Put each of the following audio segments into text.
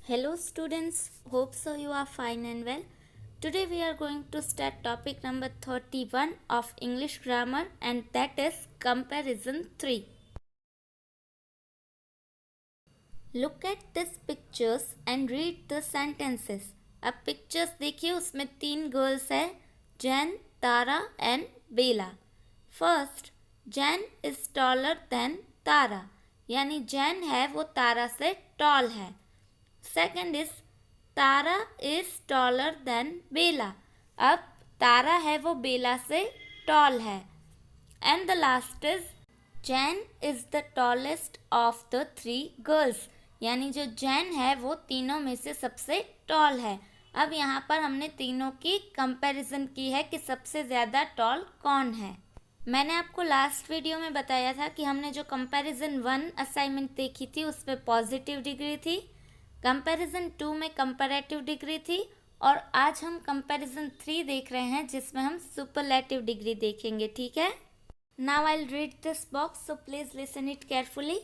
Hello students, hope so you are fine and well. Today we are going to start topic number 31 of English grammar, and that is comparison 3. Look at these pictures and read the sentences. अब pictures देखिए, उसमें 3 girls है, Jane, Tara and Bela. First, Jane is taller than Tara, यानी Jane है वो तारा से tall है. Second is Tara is taller than Bela, अब तारा है वो बेला से टॉल है. And the last is Jane is the tallest of the 3 girls, यानी जो जैन है वो तीनों में से सबसे टॉल है. अब यहाँ पर हमने तीनों की कंपैरिजन की है कि सबसे ज़्यादा टॉल कौन है. मैंने आपको लास्ट वीडियो में बताया था कि हमने जो कंपैरिजन 1 असाइनमेंट देखी थी उसमें पॉजिटिव डिग्री थी, कंपैरिजन 2 में कंपैरेटिव डिग्री थी, और आज हम कंपैरिजन 3 देख रहे हैं जिसमें हम सुपरलेटिव डिग्री देखेंगे. ठीक है. Now I will read this box, so please listen it carefully.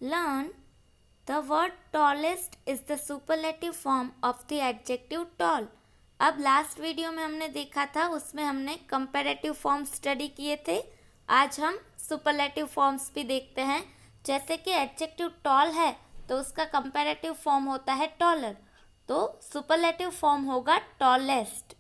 Learn the word tallest is the superlative form of the adjective tall. अब लास्ट वीडियो में हमने देखा था, उसमें हमने कंपैरेटिव फॉर्म स्टडी किए थे. आज हम सुपरलेटिव फॉर्म्स भी देखते हैं. जैसे कि एडजेक्टिव टॉल है तो उसका कंपैरेटिव फॉर्म होता है टॉलर, तो सुपरलेटिव फॉर्म होगा tallest.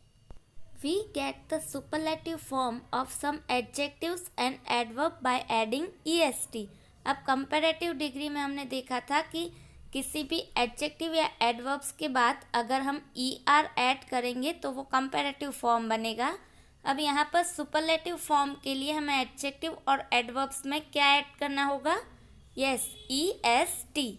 We get the superlative form of some adjectives and adverb by adding EST. अब कंपैरेटिव डिग्री में हमने देखा था कि किसी भी एडजेक्टिव या एडवर्ब्स के बाद अगर हम ER ऐड करेंगे तो वो कंपैरेटिव फॉर्म बनेगा. अब यहाँ पर सुपरलेटिव फॉर्म के लिए हमें एडजेक्टिव और एडवर्ब्स में क्या ऐड करना होगा? Yes, EST.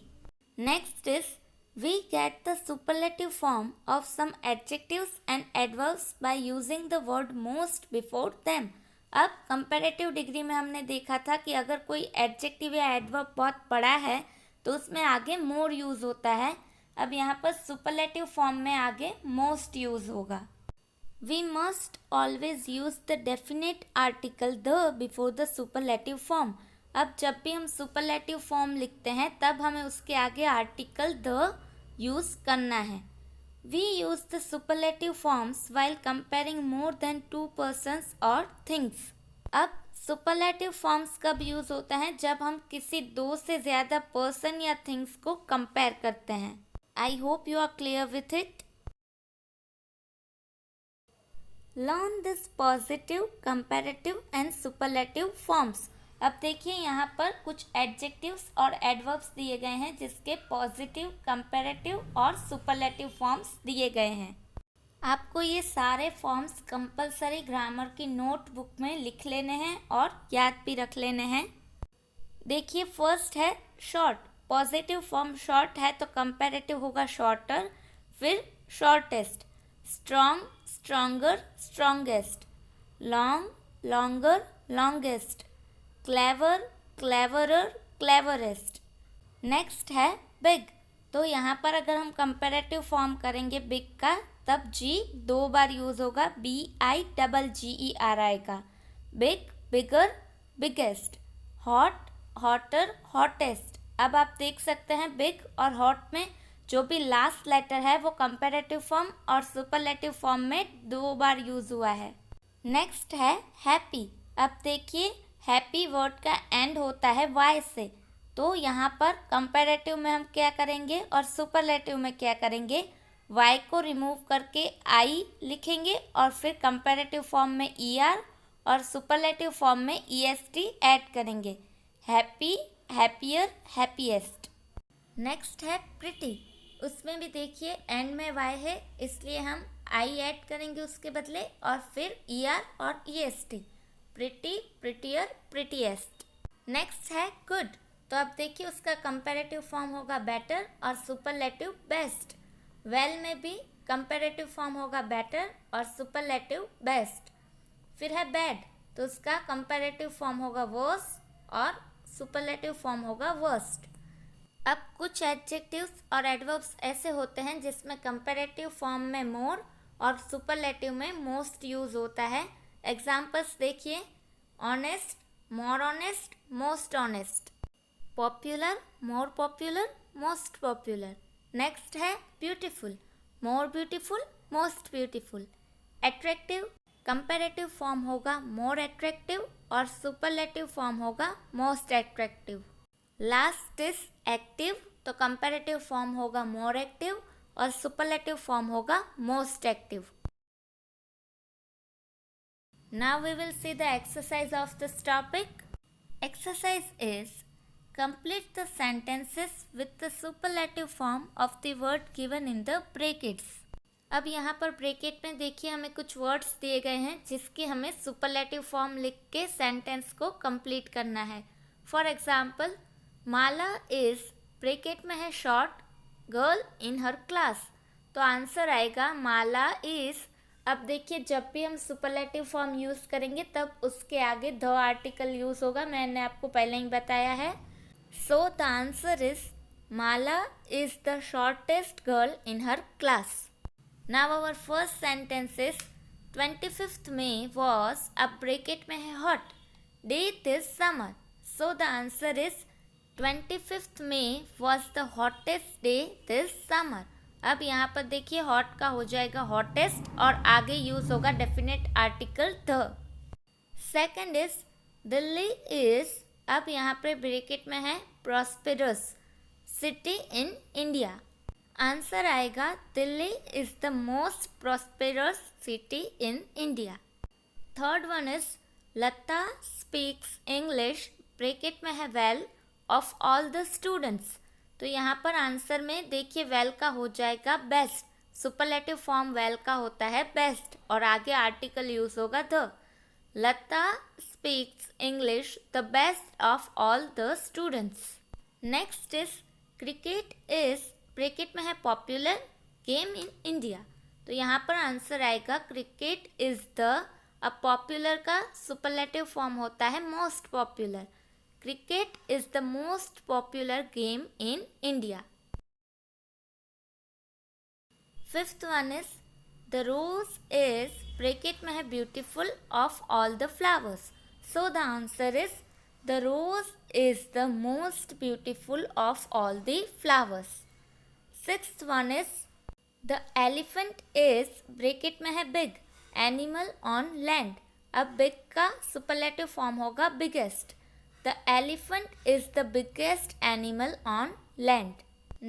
Next is we get the superlative form of some adjectives and adverbs by using the word most before them. अब कंपैरेटिव डिग्री में हमने देखा था कि अगर कोई एडजेक्टिव या एडवर्ब बहुत बड़ा है तो उसमें आगे मोर यूज़ होता है. अब यहाँ पर सुपरलेटिव फॉर्म में आगे मोस्ट यूज़ होगा. We must always use the definite article the before the superlative form. अब जब भी हम सुपरलेटिव फॉर्म लिखते हैं तब हमें उसके आगे आर्टिकल द यूज़ करना है. We use the superlative forms while comparing more than 2 persons और थिंग्स. अब सुपरलेटिव फॉर्म्स कब यूज़ होता है? जब हम किसी 2 से ज़्यादा पर्सन या थिंग्स को कंपेयर करते हैं. I hope you are clear with it. Learn this positive, comparative and superlative forms. अब देखिए यहाँ पर कुछ एडजेक्टिव्स और एडवर्ब्स दिए गए हैं जिसके पॉजिटिव, कंपैरेटिव और सुपरलेटिव फॉर्म्स दिए गए हैं. आपको ये सारे फॉर्म्स कंपलसरी ग्रामर की नोटबुक में लिख लेने हैं और याद भी रख लेने हैं. देखिए फर्स्ट है शॉर्ट. पॉजिटिव फॉर्म शॉर्ट है तो कंपैरेटिव होगा शॉर्टर, फिर shortest. Strong, stronger, strongest. Long, longer, longest. Clever, cleverer, cleverest. Next है बिग. तो यहाँ पर अगर हम कंपैरेटिव फॉर्म करेंगे बिग का तब G 2 बार यूज़ होगा, BIGGERI का. बिग, बिगर, बिगेस्ट. Hot, hotter, hottest. अब आप देख सकते हैं बिग और हॉट में जो भी लास्ट लेटर है वो कंपैरेटिव फॉर्म और सुपरलेटिव फॉर्म में 2 बार यूज़ हुआ है. नेक्स्ट है हैप्पी. अब देखिए हैप्पी वर्ड का एंड होता है Y से, तो यहाँ पर कंपैरेटिव में हम क्या करेंगे और सुपरलेटिव में क्या करेंगे? Y को रिमूव करके I लिखेंगे और फिर कंपैरेटिव फॉर्म में ER और सुपरलेटिव फॉर्म में EST ऐड करेंगे. Happy, happier, happiest. नेक्स्ट है प्रिटी. उसमें भी देखिए एंड में Y है इसलिए हम I ऐड करेंगे उसके बदले और फिर ER और EST. Pretty, prettier, prettiest. Next है गुड. तो अब देखिए उसका कंपैरेटिव फॉर्म होगा बेटर और सुपरलेटिव बेस्ट. वेल में भी कंपैरेटिव फॉर्म होगा बेटर और सुपरलेटिव बेस्ट. फिर है बैड. तो उसका कंपैरेटिव फॉर्म होगा वर्स और सुपरलेटिव फॉर्म होगा वर्स्ट. अब कुछ एडजेक्टिव्स और एडवर्ब्स ऐसे होते हैं जिसमें कंपैरेटिव फॉर्म में मोर और सुपरलेटिव में मोस्ट यूज़ होता है. एग्जाम्पल्स देखिए. Honest, more honest, most honest. Popular, more popular, most popular. Next है beautiful, more beautiful, most beautiful. Attractive, comparative form होगा मोर एट्रैक्टिव और सुपरलेटिव फॉर्म होगा most attractive. Last is active, तो comparative form होगा more active और superlative form होगा most active. Now we will see the exercise of this topic. Exercise is complete the sentences with the superlative form of the word given in the brackets. अब यहाँ पर bracket में देखिए हमें कुछ words दिए गए हैं जिसकी हमें सुपरलेटिव फॉर्म लिख के सेंटेंस को कंप्लीट करना है। For example, Mala is, bracket में है short, girl in her class, तो आंसर आएगा माला इज। अब देखिए जब भी हम सुपरलेटिव फॉर्म यूज़ करेंगे तब उसके आगे द आर्टिकल यूज़ होगा, मैंने आपको पहले ही बताया है। So the answer is Mala is the shortest girl in her class. Now our first sentence is 25th May was, अब ब्रैकेट में है hot, day this summer, so the answer is 25th May was the hottest day this summer. अब यहाँ पर देखिए hot का हो जाएगा हॉटेस्ट और आगे यूज होगा definite article the. Second is Delhi is, अब यहाँ पे ब्रैकेट में है prosperous city in India, answer आएगा Delhi is the most prosperous city in India. Third one is Lata speaks English, bracket में है well of all the students, तो यहाँ पर आंसर में देखिए वेल का हो जाएगा बेस्ट, सुपरलेटिव फॉर्म वेल का होता है बेस्ट और आगे आर्टिकल यूज होगा the. Lata speaks English the best of all the students. Next is cricket is, bracket में है पॉपुलर गेम इन इंडिया, तो यहाँ पर आंसर आएगा क्रिकेट इज द, अब पॉपुलर का सुपरलेटिव फॉर्म होता है most popular, Cricket is the most popular game in India. Fifth one is the rose is, bracket में है beautiful of all the flowers, so the answer is the rose is the most beautiful of all the flowers. Sixth one is the elephant is, bracket में है big, animal on land, अब big का superlative form होगा biggest, The elephant is the biggest animal on land.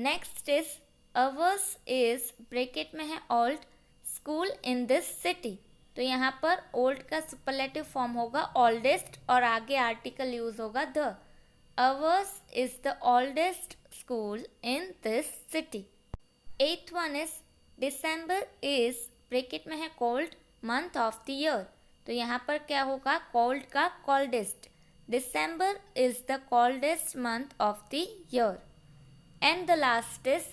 Next is ours is, bracket में है old, school in this city, तो यहाँ पर old का superlative form होगा oldest और आगे article यूज होगा the. Ours is the oldest school in this city. Eighth one is December is, bracket में है cold, month of the year, तो यहाँ पर क्या होगा cold का coldest, December is the coldest month of the year. And the last is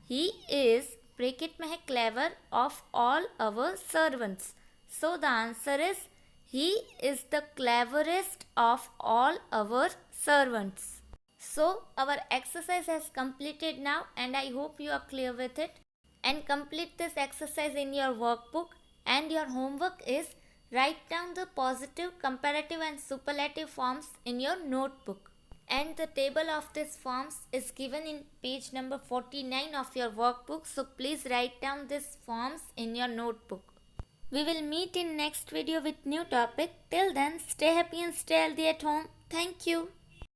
he is, bracket में है clever of all our servants, so the answer is he is the cleverest of all our servants. So our exercise has completed now and I hope you are clear with it, and complete this exercise in your workbook, and your homework is write down the positive, comparative and superlative forms in your notebook, and the table of these forms is given in page number 49 of your workbook, so please write down these forms in your notebook. We will meet in next video with new topic. Till then, stay happy and stay healthy at home. Thank you.